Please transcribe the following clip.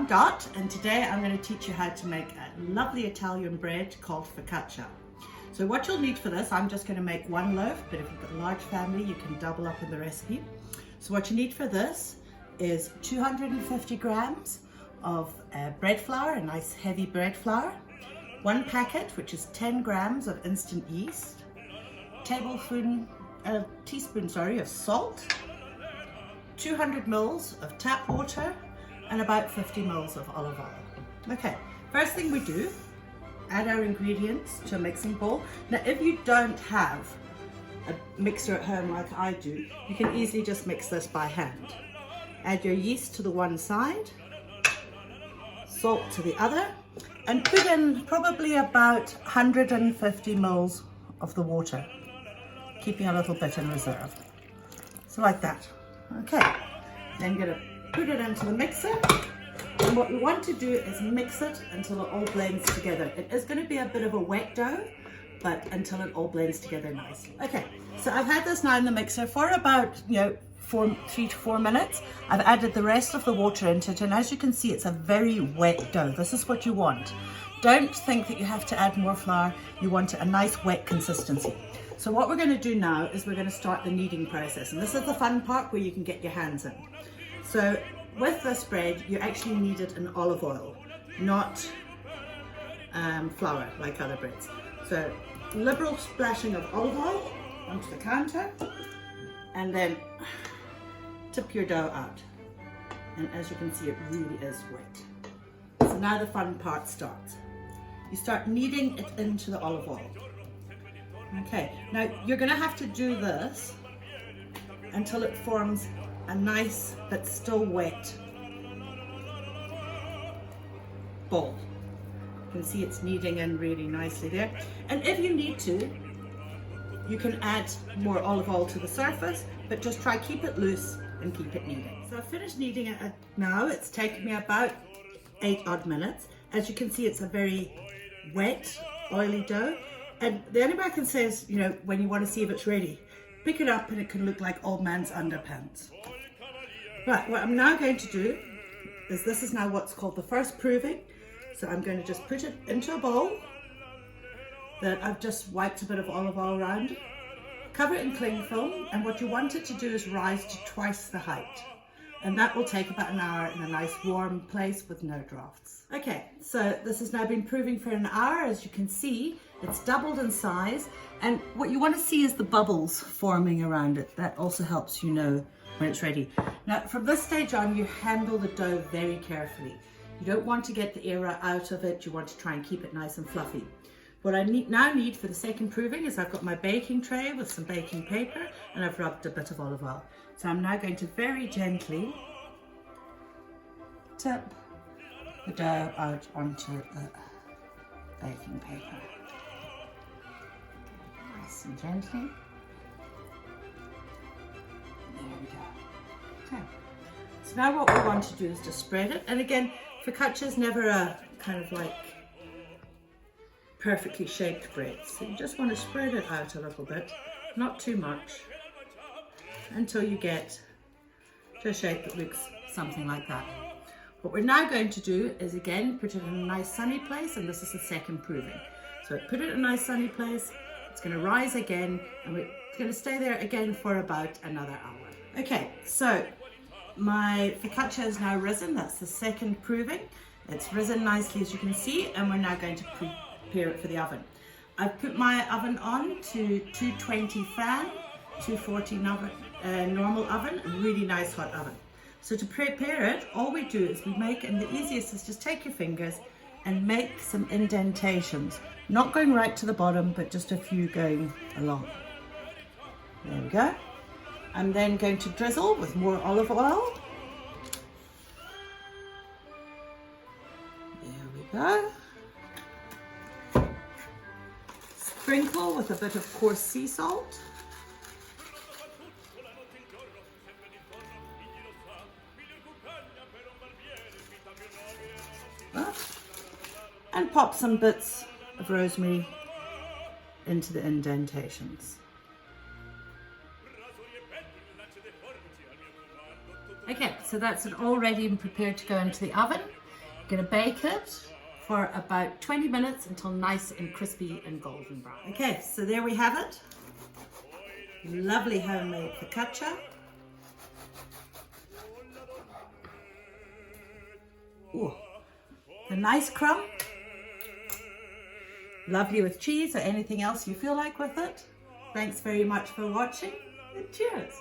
Dot, and today I'm going to teach you how to make a lovely Italian bread called focaccia. So what you'll need for this, I'm just going to make one loaf, but if you've got a large family you can double up in the recipe. So what you need for this is 250 grams of bread flour, a nice heavy bread flour, one packet which is 10 grams of instant yeast, a teaspoon of salt, 200 mils of tap water, and about 50 mils of olive oil. Okay, first thing we do, add our ingredients to a mixing bowl. Now if you don't have a mixer at home like I do, you can easily just mix this by hand. Add your yeast to the one side, salt to the other, and put in probably about 150 mils of the water, keeping a little bit in reserve. So like that. Okay, then you're going to put it into the mixer, and what we want to do is mix it until it all blends together. It is going to be a bit of a wet dough, but until it all blends together nicely. Okay, so I've had this now in the mixer for about 3 to 4 minutes. I've added the rest of the water into it, and as you can see, it's a very wet dough. This is what you want. Don't think that you have to add more flour. You want a nice wet consistency. So what we're going to do now is we're going to start the kneading process, and this is the fun part where you can get your hands in. So with this bread, you actually need it in olive oil, not flour like other breads. So liberal splashing of olive oil onto the counter, and then tip your dough out. And as you can see, it really is wet. So now the fun part starts. You start kneading it into the olive oil. Okay, now you're going to have to do this until it forms a nice but still wet ball. You can see it's kneading in really nicely there. And if you need to, you can add more olive oil to the surface, but just try keep it loose and keep it kneading. So I've finished kneading it now. It's taken me about 8 odd minutes. As you can see, it's a very wet, oily dough. And the only way I can say is, when you want to see if it's ready, pick it up and it can look like old man's underpants. Right, what I'm now going to do is, this is now what's called the first proving. So I'm going to just put it into a bowl that I've just wiped a bit of olive oil around. Cover it in cling film, and what you want it to do is rise to twice the height. And that will take about an hour in a nice warm place with no drafts. Okay, so this has now been proving for an hour. As you can see, it's doubled in size, and what you want to see is the bubbles forming around it. That also helps you know when it's ready. Now from this stage on, you handle the dough very carefully. You don't want to get the air out of it. You want to try and keep it nice and fluffy. What I now need for the second proving is I've got my baking tray with some baking paper, and I've rubbed a bit of olive oil. So I'm now going to very gently tip the dough out onto the baking paper. Nice and gently. There we go. Okay. So now what we want to do is just spread it. And again, focaccia is never a kind of like perfectly shaped bread. So you just want to spread it out a little bit, not too much, until you get to a shape that looks something like that. What we're now going to do is again put it in a nice sunny place, and this is the second proving. So put it in a nice sunny place, it's going to rise again, and we're going to stay there again for about another hour. Okay, so my focaccia is now risen. That's the second proving. It's risen nicely, as you can see, and we're now going to prepare it for the oven. I've put my oven on to 220 fan, 240 normal oven, a really nice hot oven. So to prepare it, all we do is and the easiest is just take your fingers and make some indentations. Not going right to the bottom, but just a few going along. There we go. I'm then going to drizzle with more olive oil. There we go. Sprinkle with a bit of coarse sea salt. And pop some bits of rosemary into the indentations. Okay, so that's it all ready and prepared to go into the oven. Gonna bake it for about 20 minutes until nice and crispy and golden brown. Okay, so there we have it. Lovely homemade focaccia. Ooh, a nice crumb. Lovely with cheese or anything else you feel like with it. Thanks very much for watching and cheers.